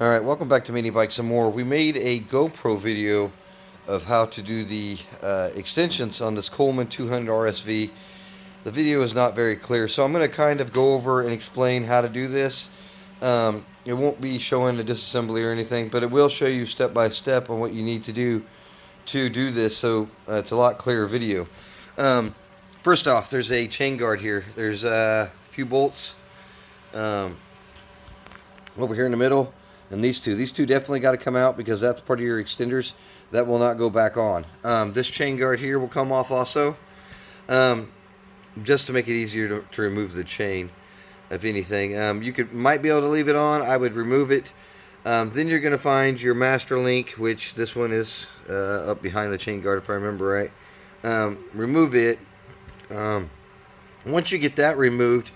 Alright, welcome back to Mini Bike some more. We made a GoPro video of how to do the extensions on this Coleman 200 RSV. The video is not very clear, so I'm going to kind of go over and explain how to do this. It won't be showing the disassembly or anything, but it will show you step by step on what you need to do this, so it's a lot clearer video. First off, there's a chain guard here. There's a few bolts over here in the middle. And these two definitely got to come out because that's part of your extenders. That will not go back on. This chain guard here will come off also, just to make it easier to remove the chain, if anything. You might be able to leave it on. I would remove it. Then you're going to find your master link, which this one is up behind the chain guard, if I remember right. Remove it. Once you get that removed,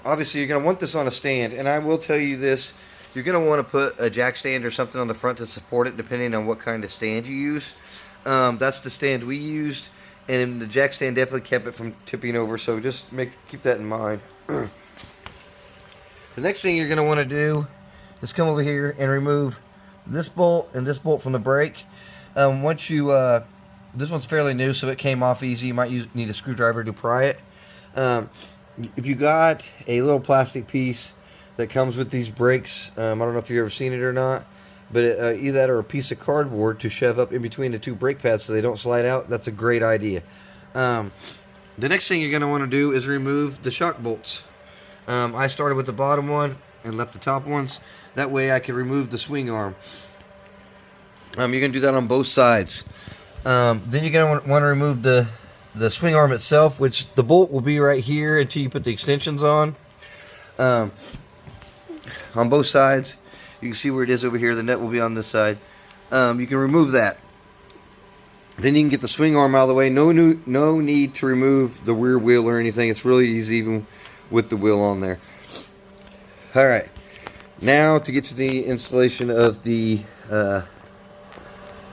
obviously you're going to want this on a stand, and I will tell you this, you're going to want to put a jack stand or something on the front to support it, depending on what kind of stand you use. That's the stand we used, and the jack stand definitely kept it from tipping over, so just keep that in mind. The next thing you're going to want to do is come over here and remove this bolt and this bolt from the brake. Once you, this one's fairly new, so it came off easy. You might need a screwdriver to pry it. If you got a little plastic piece that comes with these brakes, I don't know if you've ever seen it or not, but either that or a piece of cardboard to shove up in between the two brake pads so they don't slide out, that's a great idea. The next thing you're going to want to do is remove the shock bolts. I started with the bottom one and left the top ones. That way I can remove the swing arm. You're going to do that on both sides. Then you're going to want to remove the swing arm itself, which the bolt will be right here until you put the extensions on both sides. You can see where it is over here. The net will be on this side. You can remove that. Then you can get the swing arm out of the way. No need to remove the rear wheel or anything. It's really easy even with the wheel on there. Alright, now to get to the installation of the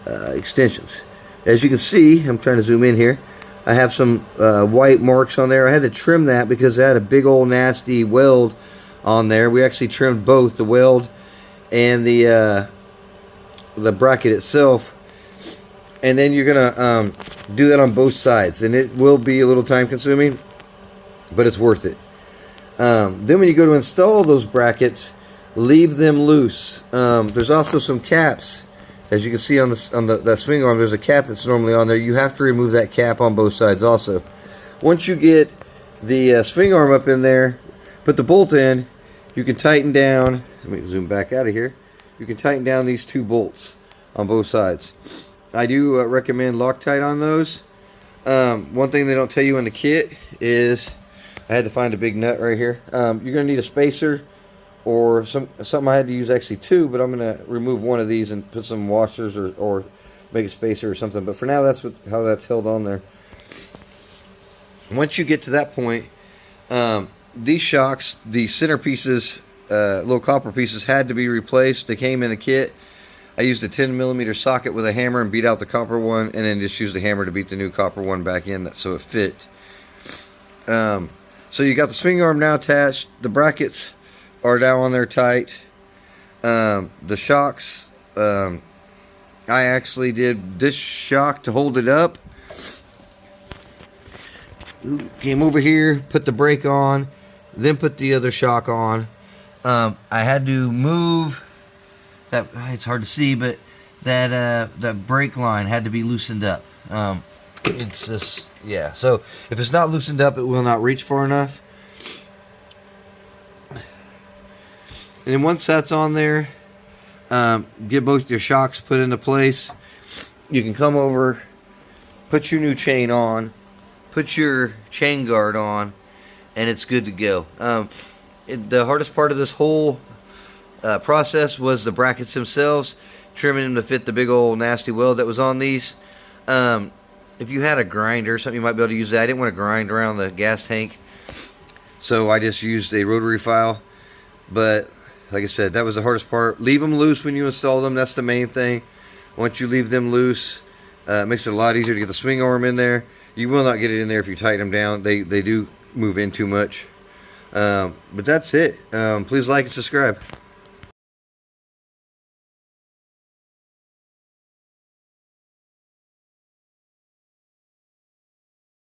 extensions. As you can see, I'm trying to zoom in here, I have some white marks on there. I had to trim that because it had a big old nasty weld on there. We actually trimmed both the weld and the bracket itself. And then you're gonna do that on both sides, and it will be a little time consuming, but it's worth it. Then when you go to install those brackets, leave them loose. There's also some caps. As you can see on that swing arm, there's a cap that's normally on there. You have to remove that cap on both sides also. Once you get the swing arm up in there, put the bolt in, you can tighten down. Let me zoom back out of here. You can tighten down these two bolts on both sides. I do recommend Loctite on those. One thing they don't tell you in the kit is, I had to find a big nut right here. You're going to need a spacer, or something I had to use actually two, but I'm going to remove one of these and put some washers or make a spacer or something. But for now, that's how that's held on there. Once you get to that point, these shocks, the center pieces, little copper pieces, had to be replaced. They came in a kit. I used a 10mm socket with a hammer and beat out the copper one, and then just used the hammer to beat the new copper one back in so it fit. So you got the swing arm now attached. The brackets are down on there tight. The shocks, I actually did this shock to hold it up. Came over here, put the brake on, then put the other shock on. I had to move that, it's hard to see, but that brake line had to be loosened up. It's just, yeah, so if it's not loosened up, it will not reach far enough. And then once that's on there, get both your shocks put into place. You can come over, put your new chain on, put your chain guard on, and it's good to go. The hardest part of this whole process was the brackets themselves, trimming them to fit the big old nasty weld that was on these. If you had a grinder or something, you might be able to use that. I didn't want to grind around the gas tank, so I just used a rotary file. But like I said, that was the hardest part. Leave them loose when you install them. That's the main thing. Once you leave them loose, it makes it a lot easier to get the swing arm in there. You will not get it in there if you tighten them down. They do move in too much. But that's it. Please like and subscribe.